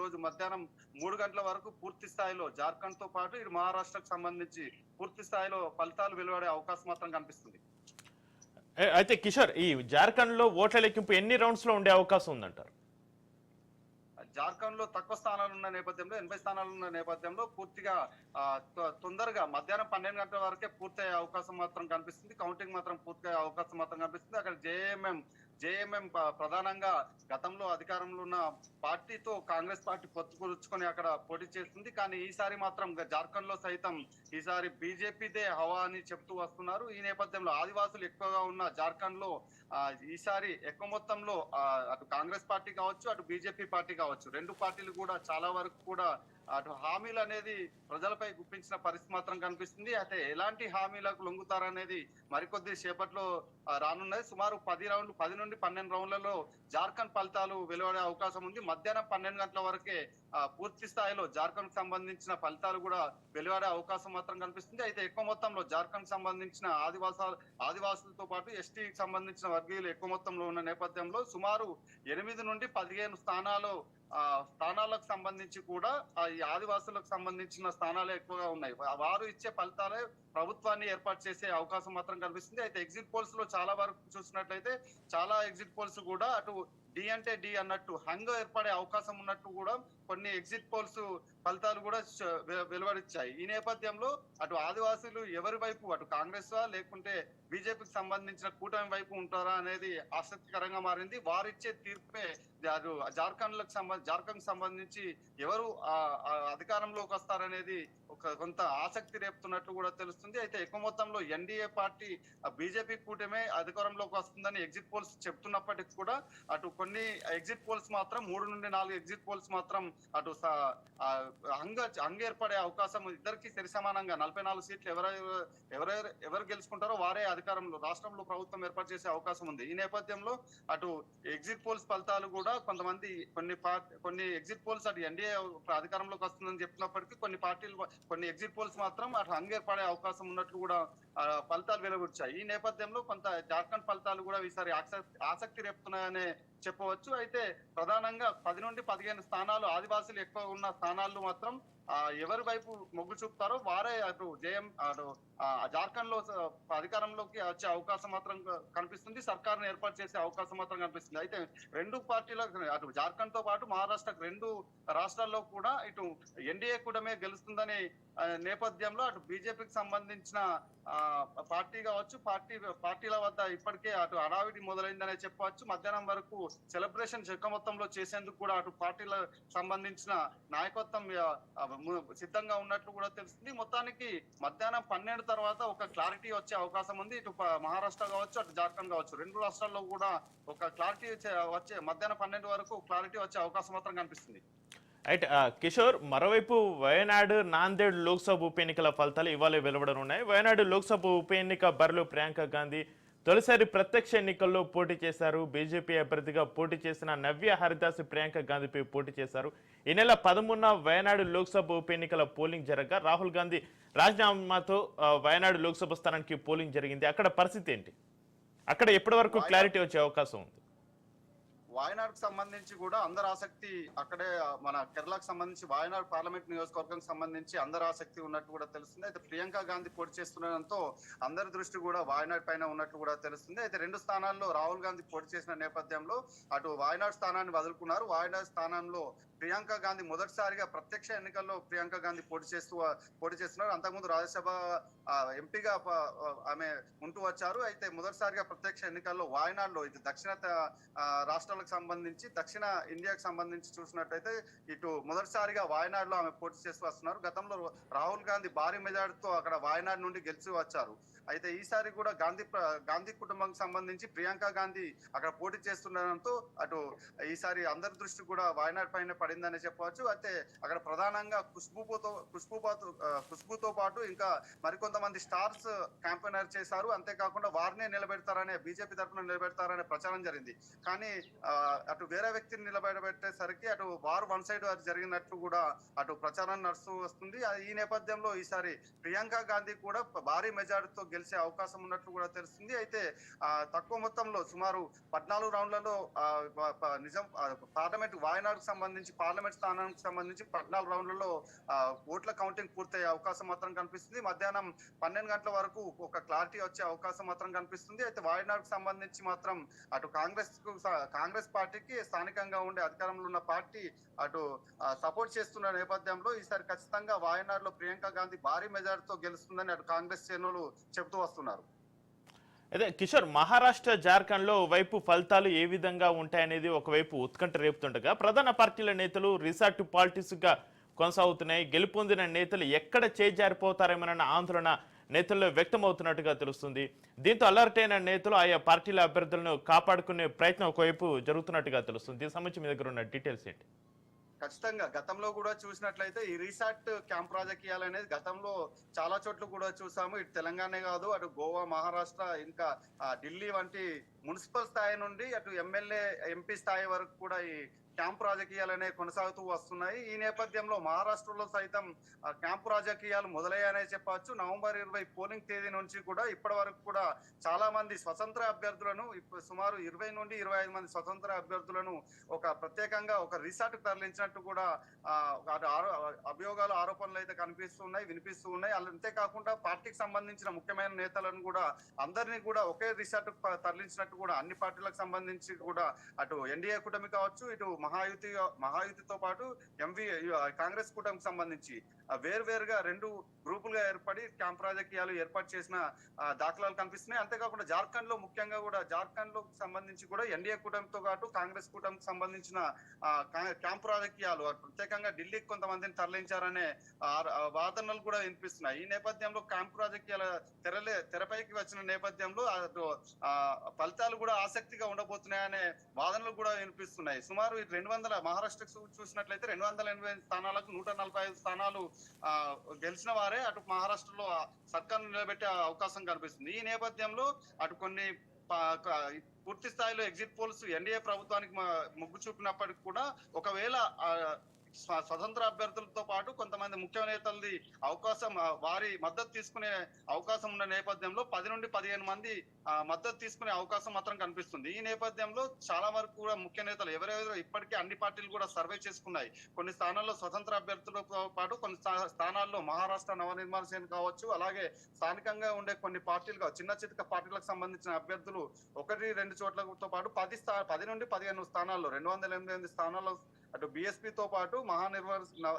రోజు మధ్యాహ్నం 3 గంటల వరకు పూర్తి స్థాయిలో జార్ఖండ్ తో పాటు ఇటు మహారాష్ట్రకు సంబంధించి పూర్తి స్థాయిలో ఫలితాలు వెలువడే అవకాశం మాత్రం కనిపిస్తుంది. అయితే కిషోర్, ఈ జార్ఖండ్ లో ఓట్ల లెక్కింపు ఎన్ని రౌండ్స్ లో ఉండే అవకాశం ఉందంటారు? జార్ఖండ్ లో తక్కువ స్థానాలు ఉన్న నేపథ్యంలో 80 స్థానాలు ఉన్న నేపథ్యంలో పూర్తిగా తొందరగా మధ్యాహ్నం 12 గంటల వరకే పూర్తయ్యే అవకాశం మాత్రం కనిపిస్తుంది. కౌంటింగ్ మాత్రం పూర్తయ్యే అవకాశం మాత్రం కనిపిస్తుంది. అక్కడ జేఎంఎం ప్రధానంగా గతంలో అధికారంలో ఉన్న పార్టీతో కాంగ్రెస్ పార్టీ పొత్తు కుదుర్చుకొని అక్కడ పోటీ చేస్తుంది. కానీ ఈసారి మాత్రం జార్ఖండ్ లో సైతం ఈసారి బీజేపీదే హవా అని చెప్తూ వస్తున్నారు. ఈ నేపథ్యంలో ఆదివాసులు ఎక్కువగా ఉన్న జార్ఖండ్ లో ఈసారి ఎక్కువ మొత్తంలో అటు కాంగ్రెస్ పార్టీ కావచ్చు, అటు బీజేపీ పార్టీ కావచ్చు, రెండు పార్టీలు కూడా చాలా వరకు కూడా అటు హామీలు అనేది ప్రజలపై గుప్పించిన పరిస్థితి మాత్రం కనిపిస్తుంది. అయితే ఎలాంటి హామీలకు లొంగుతారనేది మరికొద్ది సేపట్లో రానున్నది. సుమారు 10 నుండి 12 రౌండ్లలో జార్ఖండ్ ఫలితాలు వెలువడే అవకాశం ఉంది. మధ్యాహ్నం 12 గంటల వరకే పూర్తి స్థాయిలో జార్ఖండ్ సంబంధించిన ఫలితాలు కూడా వెలువడే అవకాశం మాత్రం కనిపిస్తుంది. అయితే ఎక్కువ మొత్తంలో జార్ఖండ్ సంబంధించిన ఆదివాసులతో పాటు ఎస్టీకి సంబంధించిన వర్గీయులు ఎక్కువ మొత్తంలో ఉన్న నేపథ్యంలో సుమారు 8 నుండి 15 స్థానాలకు సంబంధించి కూడా ఈ ఆదివాసులకు సంబంధించిన స్థానాలే ఎక్కువగా ఉన్నాయి. వారు ఇచ్చే ఫలితాలే ప్రభుత్వాన్ని ఏర్పాటు చేసే అవకాశం మాత్రం కనిపిస్తుంది. అయితే ఎగ్జిట్ పోల్స్ లో చాలా వరకు చూసినట్లయితే చాలా ఎగ్జిట్ పోల్స్ కూడా అటు డి అంటే డి అన్నట్టు హంగ్ ఏర్పడే అవకాశం ఉన్నట్టు కూడా కొన్ని ఎగ్జిట్ పోల్స్ ఫలితాలు కూడా వెలువరించాయి. ఈ నేపథ్యంలో అటు ఆదివాసులు ఎవరి వైపు, అటు కాంగ్రెస్ లేకుంటే బీజేపీకి సంబంధించిన కూటమి వైపు ఉంటారా అనేది ఆసక్తికరంగా మారింది. వారిచ్చే తీర్పే జార్ఖండ్ సంబంధించి ఎవరు అధికారంలోకి వస్తారనేది కొంత ఆసక్తి రేపుతున్నట్లు కూడా తెలుస్తుంది. అయితే ఎక్కువ మొత్తంలో ఎన్డీఏ పార్టీ బీజేపీ కూటమే అధికారంలోకి వస్తుందని ఎగ్జిట్ పోల్స్ చెప్తున్నప్పటికీ కూడా అటు కొన్ని ఎగ్జిట్ పోల్స్ మాత్రం 3 నుండి 4 ఎగ్జిట్ పోల్స్ మాత్రం అటు హంగ్ ఏర్పడే అవకాశం, ఇద్దరికి సరి సమానంగా 44 సీట్లు ఎవరు గెలుచుకుంటారో వారే అధికారంలో రాష్ట్రంలో ప్రభుత్వం ఏర్పాటు చేసే అవకాశం ఉంది. ఈ నేపథ్యంలో అటు ఎగ్జిట్ పోల్స్ ఫలితాలు కూడా కొంతమంది కొన్ని ఎగ్జిట్ పోల్స్ అటు ఎన్డీఏ అధికారంలోకి వస్తుందని చెప్తున్నప్పటికీ కొన్ని ఎగ్జిట్ పోల్స్ మాత్రం అటు హంగ్ ఏర్పడే అవకాశం ఉన్నట్లు కూడా ఫలితాలు వెలువచ్చాయి. ఈ నేపథ్యంలో కొంత జార్ఖండ్ ఫలితాలు కూడా ఈసారి ఆసక్తి రేపుతున్నాయనే చెప్పవచ్చు. అయితే ప్రధానంగా 10 నుండి 15 స్థానాలు ఆదివాసులు ఎక్కువ ఉన్న స్థానాల్లో మాత్రం ఎవరి వైపు మొగ్గు చూపుతారో వారే అటు జార్ఖండ్ లో అధికారంలోకి వచ్చే అవకాశం మాత్రం కనిపిస్తుంది. సర్కారును ఏర్పాటు చేసే అవకాశం మాత్రం కనిపిస్తుంది. అయితే రెండు పార్టీలకు అటు జార్ఖండ్ తో పాటు మహారాష్ట్రకు రెండు రాష్ట్రాల్లో కూడా ఇటు ఎన్డీఏ కూటమే గెలుస్తుందనే నేపథ్యంలో అటు బీజేపీకి సంబంధించిన పార్టీ కావచ్చు, పార్టీల వద్ద ఇప్పటికే అటు హడావిడి మొదలైందనే చెప్పవచ్చు. మధ్యాహ్నం వరకు సెలబ్రేషన్ చెక్క మొత్తంలో చేసేందుకు కూడా అటు పార్టీల సంబంధించిన నాయకత్వం సిద్ధంగా ఉన్నట్లు కూడా తెలుస్తుంది. మొత్తానికి మధ్యాహ్నం 12 తర్వాత ఒక క్లారిటీ వచ్చే అవకాశం ఉంది. ఇటు మహారాష్ట్ర కావచ్చు, అటు జార్ఖండ్ కావచ్చు, రెండు రాష్ట్రాల్లో కూడా ఒక క్లారిటీ మధ్యాహ్నం 12 వరకు క్లారిటీ వచ్చే అవకాశం మాత్రం కనిపిస్తుంది. రైట్ కిషోర్, మరోవైపు వయనాడు నాందేడ్ లోక్సభ ఉప ఎన్నికల ఫలితాలు ఇవాళ వెలువడనున్నాయి. వయనాడు లోక్సభ ఉప ఎన్నిక బరిలో ప్రియాంక గాంధీ తొలిసారి ప్రత్యక్ష ఎన్నికల్లో పోటీ చేశారు. బీజేపీ అభ్యర్థిగా పోటీ చేసిన నవ్య హరిదాస్ ప్రియాంక గాంధీపై పోటీ చేశారు. ఈ నెల 13న వయనాడు లోక్సభ ఉప ఎన్నికల పోలింగ్ జరగగా రాహుల్ గాంధీ రాజీనామాతో వయనాడు లోక్సభ స్థానానికి పోలింగ్ జరిగింది. అక్కడ పరిస్థితి ఏంటి? అక్కడ ఎప్పటి వరకు క్లారిటీ వచ్చే అవకాశం ఉంది? వాయనాడుకు సంబంధించి కూడా అందరు ఆసక్తి అక్కడే మన కేరళకు సంబంధించి వాయనాడు పార్లమెంట్ నియోజకవర్గం సంబంధించి అందరు ఆసక్తి ఉన్నట్టు కూడా తెలుస్తుంది. అయితే ప్రియాంక గాంధీ పోటీ చేస్తుండడంతో అందరి దృష్టి కూడా వాయనాడు పైన ఉన్నట్టు కూడా తెలుస్తుంది. అయితే రెండు స్థానాల్లో రాహుల్ గాంధీ పోటీ చేసిన నేపథ్యంలో అటు వాయనాడు స్థానాన్ని వదులుకున్నారు. వాయనాడు స్థానంలో ప్రియాంక గాంధీ మొదటిసారిగా ప్రత్యక్ష ఎన్నికల్లో ప్రియాంక గాంధీ పోటీ చేస్తున్నారు. అంతకుముందు రాజ్యసభ ఎంపీగా ఆమె ఉంటూ వచ్చారు. అయితే మొదటిసారిగా ప్రత్యక్ష ఎన్నికల్లో వాయనాడులో ఇది దక్షిణ రాష్ట్రాలకు సంబంధించి దక్షిణ ఇండియాకు సంబంధించి చూసినట్టయితే ఇటు మొదటిసారిగా వాయనాడులో ఆమె పోటీ చేస్తూ వస్తున్నారు. గతంలో రాహుల్ గాంధీ భారీ మెజార్టీతో అక్కడ వాయనాడు నుండి గెలిచి వచ్చారు. అయితే ఈసారి కూడా గాంధీ కుటుంబానికి సంబంధించి ప్రియాంక గాంధీ అక్కడ పోటీ చేస్తుండడంతో అటు ఈసారి అందరి దృష్టి కూడా వాయనాడు పైన పడిందని చెప్పవచ్చు. అయితే అక్కడ ప్రధానంగా ఖుష్బూతో పాటు ఇంకా మరికొంతమంది స్టార్స్ క్యాంపెయినర్ చేశారు. అంతేకాకుండా వారినే నిలబెడతారనే బీజేపీ తరఫున నిలబెడతారనే ప్రచారం జరిగింది. కానీ అటు వేరే వ్యక్తిని నిలబెట్టేసరికి అటు వారు వన్ సైడ్ జరిగినట్లు కూడా అటు ప్రచారం నడుస్తూ వస్తుంది. ఈ నేపథ్యంలో ఈసారి ప్రియాంక గాంధీ కూడా భారీ మెజారిటీతో గెలిచే అవకాశం ఉన్నట్లు కూడా తెలుస్తుంది. అయితే తక్కువ మొత్తంలో సుమారు 14 రౌండ్లలో పార్లమెంట్ వాయనాడుకు సంబంధించి పార్లమెంట్ స్థానానికి సంబంధించి 14 రౌండ్లలో ఓట్ల కౌంటింగ్ పూర్తయ్యే అవకాశం మాత్రం కనిపిస్తుంది. మధ్యాహ్నం 12 గంటల వరకు ఒక క్లారిటీ వచ్చే అవకాశం మాత్రం కనిపిస్తుంది. అయితే వాయనాడుకు సంబంధించి మాత్రం అటు కాంగ్రెస్ పార్టీకి స్థానికంగా ఉండే అధికారంలో ఉన్న పార్టీ అటు సపోర్ట్ చేస్తున్న నేపథ్యంలో ఈసారి ఖచ్చితంగా వాయనాడులో ప్రియాంక గాంధీ భారీ మెజారిటీతో గెలుస్తుందని అటు కాంగ్రెస్ శ్రేణులు చెబుతూ వస్తున్నారు. అదే కిషోర్, మహారాష్ట్ర జార్ఖండ్ లో వైపు ఫలితాలు ఏ విధంగా ఉంటాయనేది ఒకవైపు ఉత్కంఠ రేపుతుండగా ప్రధాన పార్టీల నేతలు రిసార్ట్ పాలిటిక్స్ గా కొనసాగుతున్నాయి. గెలుపొందిన నేతలు ఎక్కడ చేజారిపోతారేమోనన్న ఆందోళన నేతల్లో వ్యక్తమవుతున్నట్టుగా తెలుస్తుంది. దీంతో అలర్ట్ అయిన నేతలు ఆయా పార్టీల అభ్యర్థులను కాపాడుకునే ప్రయత్నం ఒకవైపు జరుగుతున్నట్టుగా తెలుస్తుంది. దీనికి సంబంధించి మీ దగ్గర ఉన్న డీటెయిల్స్ ఏంటి? ఖచ్చితంగా గతంలో కూడా చూసినట్లయితే ఈ రీసార్ట్ క్యాంప్ రాజకీయాలు అనేది గతంలో చాలా చోట్ల కూడా చూసాము. ఇటు తెలంగాణ కాదు, అటు గోవా, మహారాష్ట్ర, ఇంకా ఢిల్లీ వంటి మున్సిపల్ స్థాయి నుండి అటు ఎమ్మెల్యే, ఎంపీ స్థాయి వరకు కూడా ఈ క్యాంప్ రాజకీయాలు అనేవి కొనసాగుతూ వస్తున్నాయి. ఈ నేపథ్యంలో మహారాష్ట్రలో సైతం క్యాంప్ రాజకీయాలు మొదలయ్యాయనే చెప్పవచ్చు. నవంబర్ 20 పోలింగ్ తేదీ నుంచి కూడా ఇప్పటి వరకు కూడా చాలా మంది స్వతంత్ర అభ్యర్థులను, సుమారు 20 నుండి 25 మంది స్వతంత్ర అభ్యర్థులను ఒక ప్రత్యేకంగా ఒక రిసార్ట్ తరలించినట్టు కూడా అభియోగాలు, ఆరోపణలు అయితే కనిపిస్తున్నాయి, వినిపిస్తూ ఉన్నాయి. అంతేకాకుండా పార్టీకి సంబంధించిన ముఖ్యమైన నేతలను కూడా అందరినీ కూడా ఒకే రిసార్ట్ తరలించినట్టు కూడా అన్ని పార్టీలకు సంబంధించి కూడా అటు ఎన్డీఏ కూటమి కావచ్చు, ఇటు మహాయుతితో పాటు కాంగ్రెస్ కూటమికి సంబంధించి వేరువేరుగా 2 గ్రూపులుగా ఏర్పడి క్యాంప్ రాజకీయాలు ఏర్పాటు చేసిన దాఖలాలు కనిపిస్తున్నాయి. అంతేకాకుండా జార్ఖండ్ లో ముఖ్యంగా కూడా జార్ఖండ్ లో సంబంధించి కూడా ఎన్డీఏ కూటమితో పాటు కాంగ్రెస్ కూటమికి సంబంధించిన క్యాంప్ రాజకీయాలు ప్రత్యేకంగా ఢిల్లీకి కొంతమందిని తరలించారనే వాదనలు కూడా వినిపిస్తున్నాయి. ఈ నేపథ్యంలో క్యాంప్ రాజకీయాల తెరపైకి వచ్చిన నేపథ్యంలో ఫలితాలు కూడా ఆసక్తిగా ఉండబోతున్నాయనే వాదనలు కూడా వినిపిస్తున్నాయి. సుమారు 200 మహారాష్ట్రకు చూసినట్లయితే 280 స్థానాలకు 145 స్థానాలు గెలిచిన వారే అటు మహారాష్ట్రలో సర్కార్ను నిలబెట్టే అవకాశం కనిపిస్తుంది. ఈ నేపథ్యంలో అటు కొన్ని పూర్తి స్థాయిలో ఎగ్జిట్ పోల్స్ ఎన్డీఏ ప్రభుత్వానికి మొగ్గు చూపినప్పటికీ కూడా ఒకవేళ స్వతంత్ర అభ్యర్థులతో పాటు కొంతమంది ముఖ్య నేతలది అవకాశం, వారి మద్దతు తీసుకునే అవకాశం ఉన్న నేపథ్యంలో 10 నుండి 15 మంది మద్దతు తీసుకునే అవకాశం మాత్రం కనిపిస్తుంది. ఈ నేపథ్యంలో చాలా వరకు కూడా ముఖ్య నేతలు ఎవరెవరో ఇప్పటికే అన్ని పార్టీలు కూడా సర్వే చేసుకున్నాయి. కొన్ని స్థానాల్లో స్వతంత్ర అభ్యర్థులతో పాటు కొన్ని స్థానాల్లో మహారాష్ట్ర నవనిర్మాణ సేన కావచ్చు, అలాగే స్థానికంగా ఉండే కొన్ని పార్టీలు చిన్న చితక పార్టీలకు సంబంధించిన అభ్యర్థులు 1-2 చోట్లతో పాటు 10 నుండి 15 స్థానాల్లో 288 స్థానాల్లో అటు బీఎస్పీతో పాటు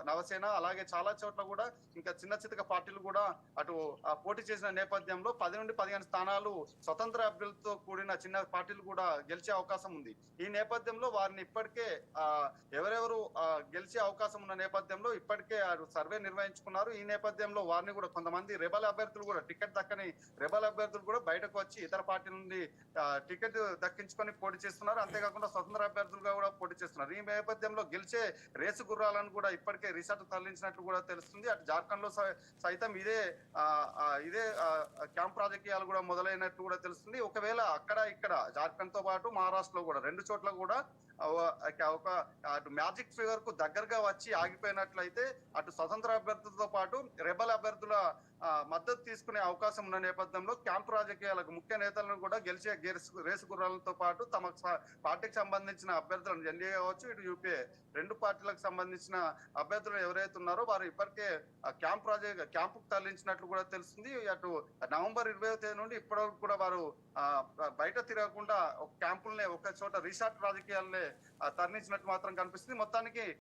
నవసేన అలాగే చాలా చోట్ల కూడా ఇంకా చిన్న చితక పార్టీలు కూడా అటు పోటీ చేసిన నేపథ్యంలో 10 నుండి 15 స్థానాలు స్వతంత్ర అభ్యర్థులతో కూడిన చిన్న పార్టీలు కూడా గెలిచే అవకాశం ఉంది. ఈ నేపథ్యంలో వారిని ఇప్పటికే ఎవరెవరు గెలిచే అవకాశం ఉన్న నేపథ్యంలో ఇప్పటికే సర్వే నిర్వహించుకున్నారు. ఈ నేపథ్యంలో వారిని కూడా కొంతమంది రెబల్ అభ్యర్థులు కూడా టికెట్ దక్కని రెబల్ అభ్యర్థులు కూడా బయటకు వచ్చి ఇతర పార్టీల నుండి టికెట్ దక్కించుకొని పోటీ చేస్తున్నారు. అంతేకాకుండా స్వతంత్ర అభ్యర్థులుగా కూడా పోటీ చేస్తున్నారు. ఈ నేపథ్యంలో గెలిచే రేసు గుర్రాలను కూడా ఇప్పటికే రిసార్ట్ తరలించినట్లు కూడా తెలుస్తుంది. అటు జార్ఖండ్ లో సైతం ఇదే క్యాంప్ రాజకీయాలు కూడా మొదలైనట్టు కూడా తెలుస్తుంది. ఒకవేళ అక్కడ ఇక్కడ జార్ఖండ్ తో పాటు మహారాష్ట్రలో కూడా 2 చోట్ల కూడా ఒక అటు మ్యాజిక్ ఫిగర్ కు దగ్గరగా వచ్చి ఆగిపోయినట్లయితే అటు స్వతంత్ర అభ్యర్థులతో పాటు రెబల్ అభ్యర్థుల మద్దతు తీసుకునే అవకాశం ఉన్న నేపథ్యంలో క్యాంప్ రాజకీయాలకు ముఖ్య నేతలను కూడా గెలిచే రేసు గుర్రాలతో పాటు తమ పార్టీకి సంబంధించిన అభ్యర్థులను ఎన్డీఏ కావచ్చు, ఇటు యూపీఏ 2 పార్టీలకు సంబంధించిన అభ్యర్థులు ఎవరైతే ఉన్నారో వారు ఇప్పటికే క్యాంపుకు తరలించినట్లు కూడా తెలుస్తుంది. అటు నవంబర్ 20వ తేదీ నుండి ఇప్పటి వరకు కూడా వారు బయట తిరగకుండా ఒక క్యాంపులనే ఒక చోట రిసార్ట్ రాజకీయాలనే తరలించినట్టు మాత్రం కనిపిస్తుంది. మొత్తానికి